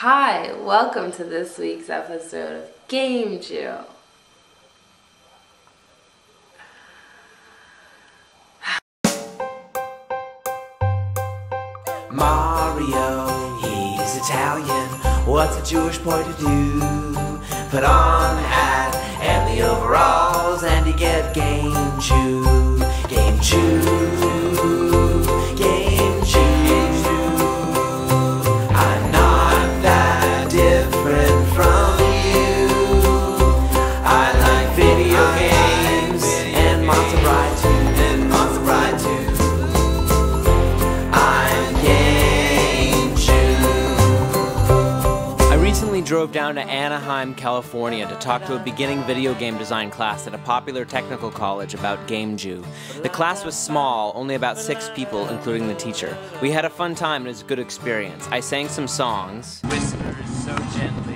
Hi, welcome to this week's episode of GameJew. Mario, he's Italian. What's a Jewish boy to do? Put on the hat and the overalls, and you get GameJew. GameJew. GameJew. I'm not that different from you. I like video games and Monster Ride too. I drove down to Anaheim, California to talk to a beginning video game design class at a popular technical college about GameJew. The class was small, only about 6 people, including the teacher. We had a fun time and it was a good experience. I sang some songs. Whispers so gently.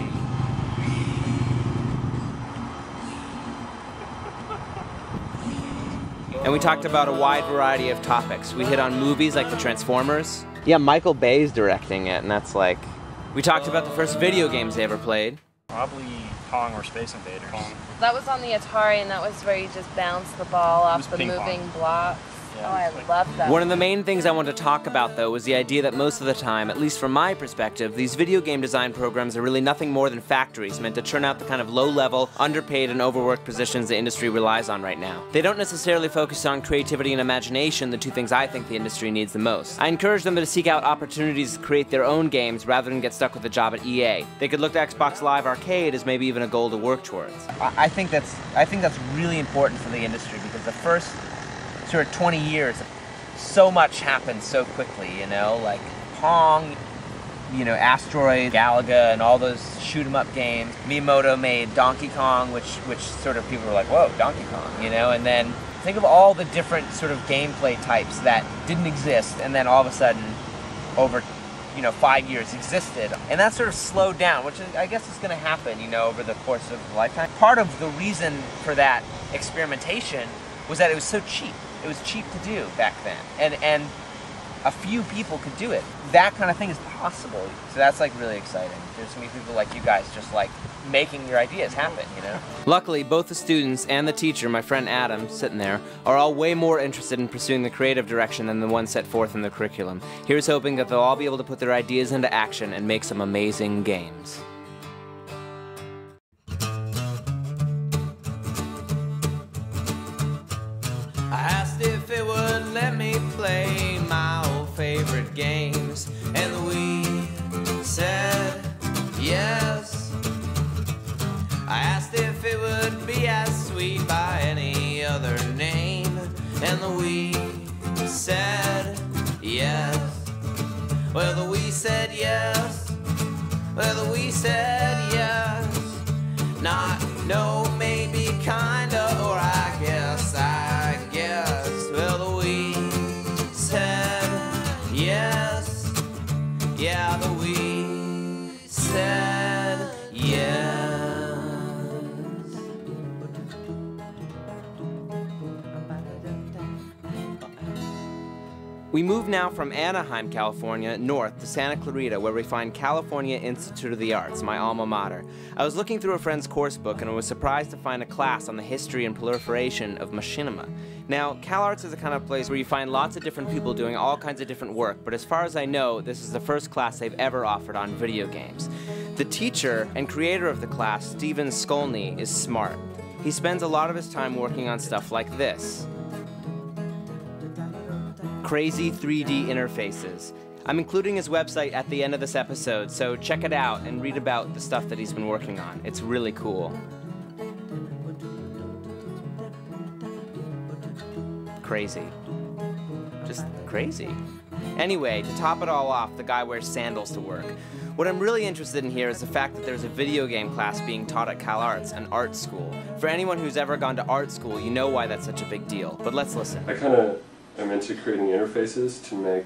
And we talked about a wide variety of topics. We hit on movies like the Transformers. Yeah, Michael Bay's directing it, and that's like... We talked about the first video games they ever played. Probably Pong or Space Invaders. That was on the Atari, and that was where you just bounced the ball off the moving blocks. Yeah, oh, I love that. One of the main things I wanted to talk about, though, was the idea that most of the time, at least from my perspective, these video game design programs are really nothing more than factories meant to churn out the kind of low-level, underpaid, and overworked positions the industry relies on right now. They don't necessarily focus on creativity and imagination, the two things I think the industry needs the most. I encourage them to seek out opportunities to create their own games rather than get stuck with a job at EA. They could look to Xbox Live Arcade as maybe even a goal to work towards. I think that's really important for the industry, because the first sort of 20 years, so much happened so quickly, you know, like Pong, you know, Asteroid, Galaga, and all those shoot-'em-up games. Miyamoto made Donkey Kong, which sort of people were like, whoa, Donkey Kong, you know, and then think of all the different sort of gameplay types that didn't exist, and then all of a sudden, over, you know, 5 years existed. And that sort of slowed down, which I guess is going to happen, you know, over the course of a lifetime. Part of the reason for that experimentation was that it was so cheap. It was cheap to do back then, and a few people could do it. That kind of thing is possible, so that's like really exciting. There's so many people like you guys just like making your ideas happen, you know? Luckily, both the students and the teacher, my friend Adam, sitting there, are all way more interested in pursuing the creative direction than the one set forth in the curriculum. Here's hoping that they'll all be able to put their ideas into action and make some amazing games. I asked if it would let me play my old favorite games, and we said yes. I asked if it would be as sweet by any other name, and the we said yes. Well, the we said yes. Well, the we said yes. Not no, maybe, kinda, or I guess. Well, we said yes. Yeah, the we said yes. We move now from Anaheim, California, north to Santa Clarita, where we find California Institute of the Arts, my alma mater. I was looking through a friend's course book and I was surprised to find a class on the history and proliferation of machinima. Now, CalArts is the kind of place where you find lots of different people doing all kinds of different work, but as far as I know, this is the first class they've ever offered on video games. The teacher and creator of the class, Steven Skolny, is smart. He spends a lot of his time working on stuff like this. Crazy 3D interfaces. I'm including his website at the end of this episode, so check it out and read about the stuff that he's been working on. It's really cool. Crazy. Just crazy. Anyway, to top it all off, the guy wears sandals to work. What I'm really interested in here is the fact that there's a video game class being taught at CalArts, an art school. For anyone who's ever gone to art school, you know why that's such a big deal. But let's listen. I'm into creating interfaces to make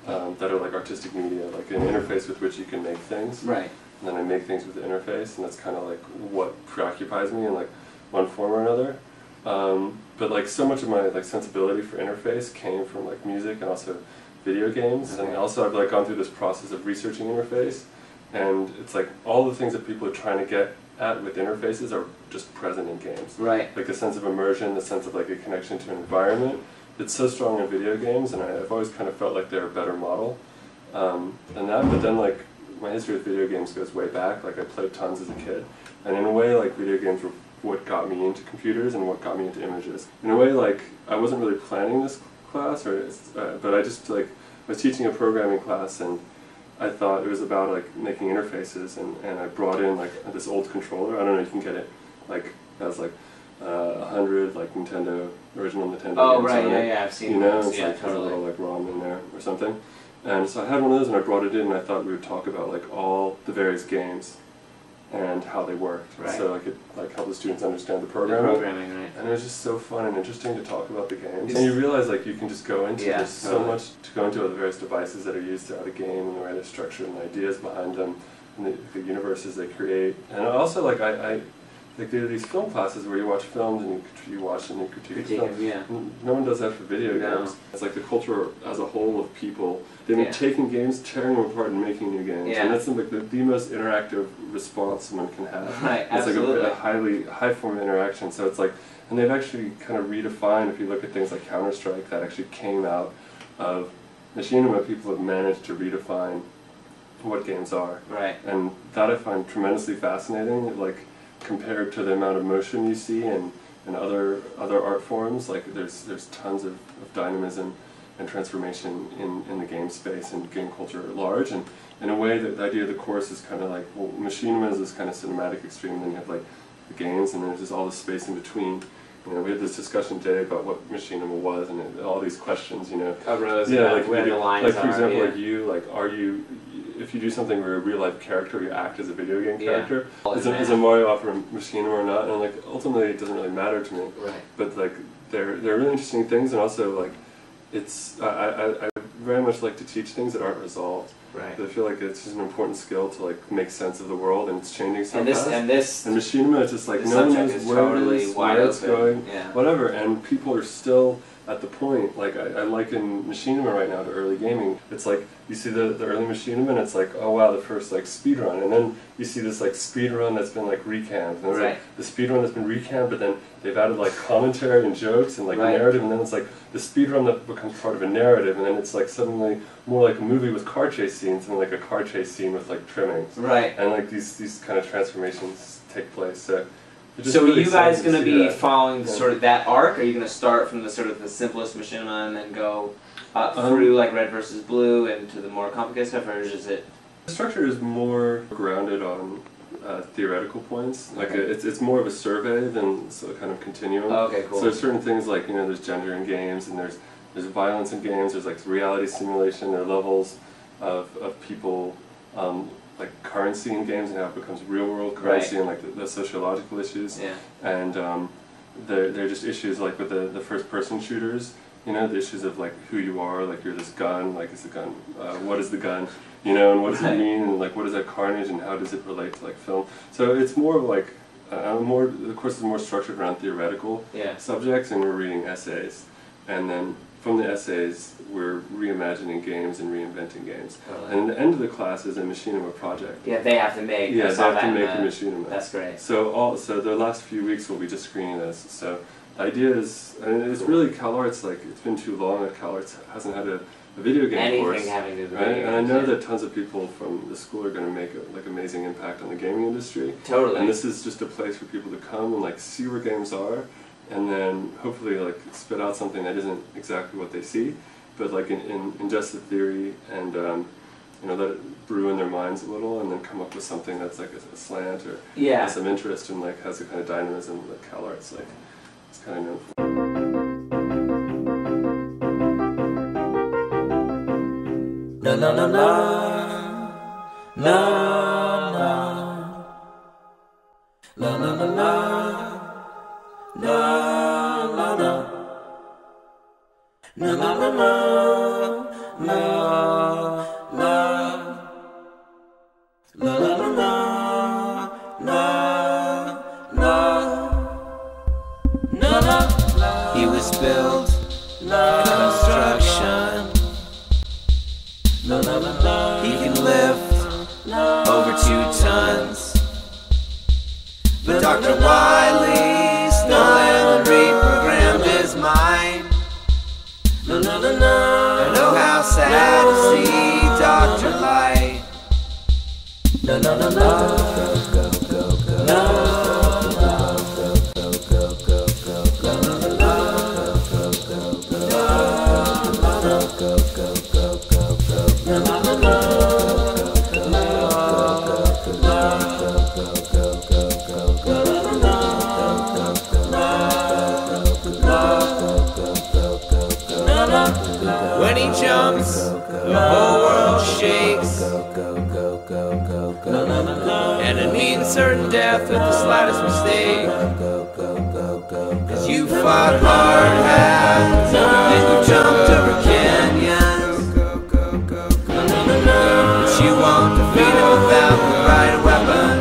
that are like artistic media, like an interface with which you can make things. Right. And then I make things with the interface, and that's kind of like what preoccupies me in like one form or another. But like so much of my like sensibility for interface came from like music and also video games, and also I've like gone through this process of researching interface And it's like all the things that people are trying to get at with interfaces are just present in games. Right. Like the sense of immersion, the sense of like a connection to an environment. It's so strong in video games, and I've always kind of felt like they're a better model than that. But then like my history with video games goes way back. Like I played tons as a kid, and in a way like video games were what got me into computers and what got me into images. In a way, like I wasn't really planning this class, but I just like was teaching a programming class, and I thought it was about like making interfaces, and I brought in like this old controller. I don't know, you can get it like as like 100 like Nintendo original Nintendo. Oh games right, on it. yeah, I've seen You know, those. it's Yeah, like has a totally. little like ROM in there or something. And so I had one of those, and I brought it in, and I thought we would talk about like all the various games and how they worked. Right. So I could like help the students understand the The programming. programming, right? And it was just so fun and interesting to talk about the games. And you realize like you can just go into Yeah, there's so totally. much to go into, the various devices that are used throughout a game and the way they're structured and ideas behind them and the universes they create. And also like I like there are these film classes where you watch films and you watch and you critique the film. Yeah. No one does that for video No. games. It's like the culture as a whole of people. They've been Yeah. taking games, tearing them apart, and making new games. Yeah. And that's like the most interactive response someone can have. Right, It's absolutely. like a high form of interaction. So it's like, and they've actually kind of redefined, if you look at things like Counter-Strike, that actually came out of machinima, people have managed to redefine what games are. Right. And that I find tremendously fascinating, like compared to the amount of motion you see in other art forms. Like there's tons of dynamism and transformation in the game space and game culture at large. And in a way, that the idea of the course is kind of like, well, machinima is this kind of cinematic extreme, and then you have like the games, and there's just all this space in between. You know, we had this discussion today about what machinima was, and all these questions, you know. Arose Yeah, about like where the lines like for are, example, yeah. like you, like are you, if you do something where you're a real life character, you act as a video game Yeah. character. All Is that a Mario off from machinima or not? And like ultimately, it doesn't really matter to me. Right. But like they're really interesting things, and also like it's I very much like to teach things that aren't resolved. Right. I feel like it's just an important skill to like make sense of the world, and it's changing so And fast. this And machinima is just like the no one subject knows is where totally it is, wide where it's open. going, Yeah. whatever. And people are still at the point, like I liken machinima right now to early gaming. It's like you see the early machinima, and it's like, oh wow, the first like speed run, and then you see this like speed run that's been like recanned, and it's Right. like the speed run that's been recanned, but then they've added like commentary and jokes and like Right. narrative, and then it's like the speed run that becomes part of a narrative, and then it's like suddenly more like a movie with car chase scenes and like a car chase scene with like trimmings, Right. and like these kind of transformations take place. So it's just So are really you guys exciting going to see be that. following Yeah. sort of that arc? Or are you going to start from the sort of the simplest machinima and then go up through like red versus blue and to the more complicated stuff, or is it? The structure is more grounded on theoretical points. Like Okay. it's more of a survey than so kind of continuum. Oh, okay, cool. So there's certain things like, you know, there's gender in games, and there's violence in games. There's like reality simulation. There are levels of people. Like currency in games and how it becomes real world currency, Right. and like the sociological issues. Yeah. And they're just issues like with the first person shooters, you know, the issues of like who you are, like you're this gun, like is the gun, what is the gun, you know, and what does Right. it mean, and like what is that carnage, and how does it relate to like film. So it's more of like, the course is more structured around theoretical Yeah. subjects, and we're reading essays. And then from the essays, we're reimagining games and reinventing games. Totally. And the end of the class is a machinima project. Yeah, they have to make. Yeah, I they saw have to that make in a the- machinima. That's great. So the last few weeks we'll be just screening this. So the idea is, and it's really CalArts, like it's been too long that CalArts hasn't had a video game Anything course. having to do with Right? video And I games, know yeah. that tons of people from the school are going to make like amazing impact on the gaming industry. Totally. And this is just a place for people to come and like see where games are, and then hopefully like spit out something that isn't exactly what they see, but like ingest the theory and you know, let it brew in their minds a little, and then come up with something that's like a slant or Yeah. has some interest and like has a kind of dynamism that CalArts like is kind of known for. La la la la, la la, la la la la, la la la, la la la la, la la la. He was built construction. He can lift over 2 tons. But Dr. Wiley's stolen and reprogrammed his mind. I know how sad to see Dr. Light. When he jumps, the whole world shakes, and it means certain death with the slightest mistake. 'Cause you fought hard, and you jumped over canyons, but you won't defeat him without the right weapon.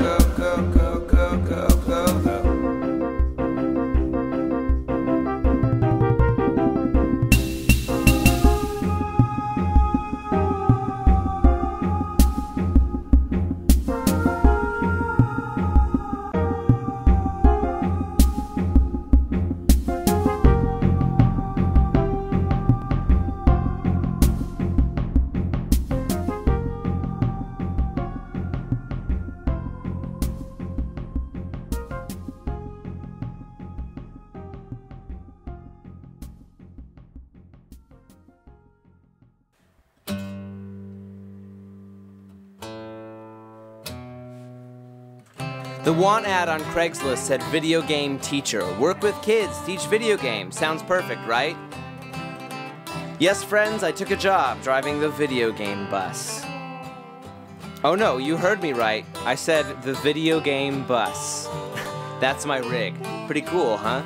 The want ad on Craigslist said video game teacher. Work with kids, teach video games. Sounds perfect, right? Yes, friends, I took a job driving the video game bus. Oh no, you heard me right. I said the video game bus. That's my rig. Pretty cool, huh?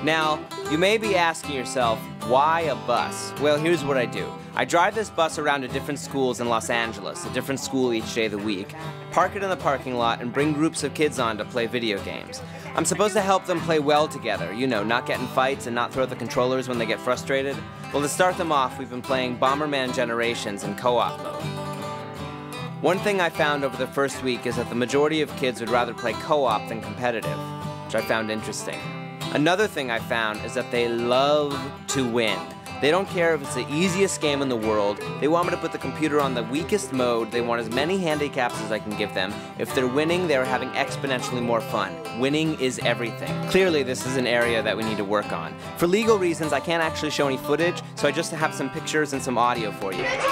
Now, you may be asking yourself, why a bus? Well, here's what I do. I drive this bus around to different schools in Los Angeles, a different school each day of the week, park it in the parking lot, and bring groups of kids on to play video games. I'm supposed to help them play well together, you know, not get in fights and not throw the controllers when they get frustrated. Well, to start them off, we've been playing Bomberman Generations in co-op mode. One thing I found over the first week is that the majority of kids would rather play co-op than competitive, which I found interesting. Another thing I found is that they love to win. They don't care if it's the easiest game in the world. They want me to put the computer on the weakest mode. They want as many handicaps as I can give them. If they're winning, they're having exponentially more fun. Winning is everything. Clearly, this is an area that we need to work on. For legal reasons, I can't actually show any footage, so I just have some pictures and some audio for you. Let's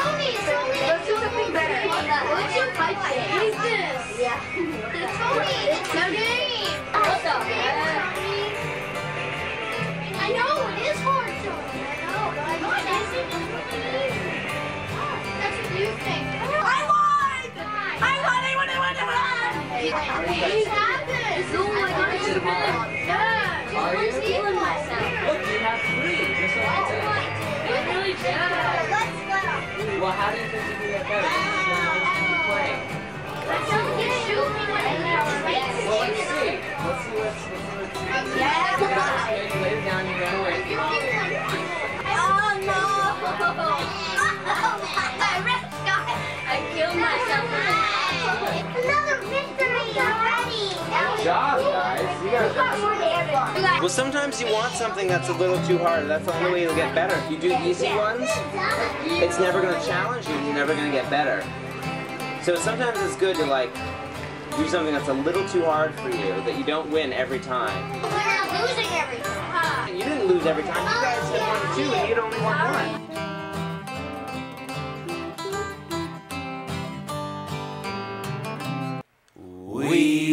do something better. What's your pipe? What is this? Yeah. It's no game. What the? I know, it is hard, Tony. I know it isn't. That's what you think. I won! I won! You have this! Oh my God. Yeah. Are you? Stealing myself. Look, you have 3. Just like I said. You really did. Let's go. Well, how do you think you can get better? This is the play. Don't you shoot me when I'm Well, let's see. Let's see what's Yeah. you lay it down, you run away. Oh no! I killed myself. Another victory already. Good job, guys. You guys got more damage. Well, sometimes you want something that's a little too hard. That's the only way you'll get better. If you do easy ones, it's never going to challenge you. You're never going to get better. So sometimes it's good to like do something that's a little too hard for you, that you don't win every time. We're not losing every time. You didn't lose every time. You guys had 1 2 and you'd only won 1. We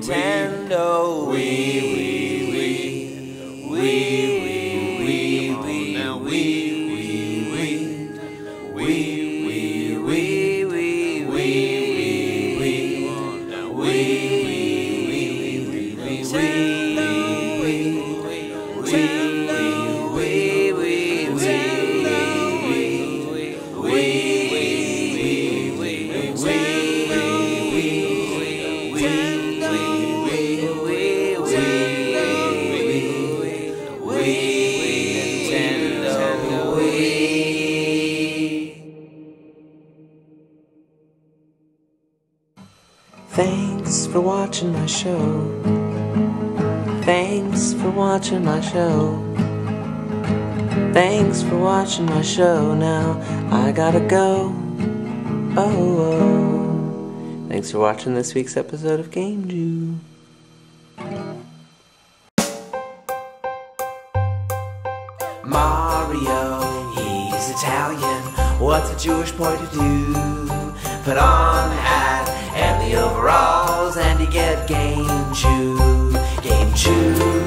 Nintendo, we Thanks for watching my show. Thanks for watching my show. Thanks for watching my show. Now I gotta go. Oh. Thanks for watching this week's episode of GameJew. Mario, he's Italian. What's a Jewish boy to do? Put on the hat and the overalls, and you get GameJew. GameJew.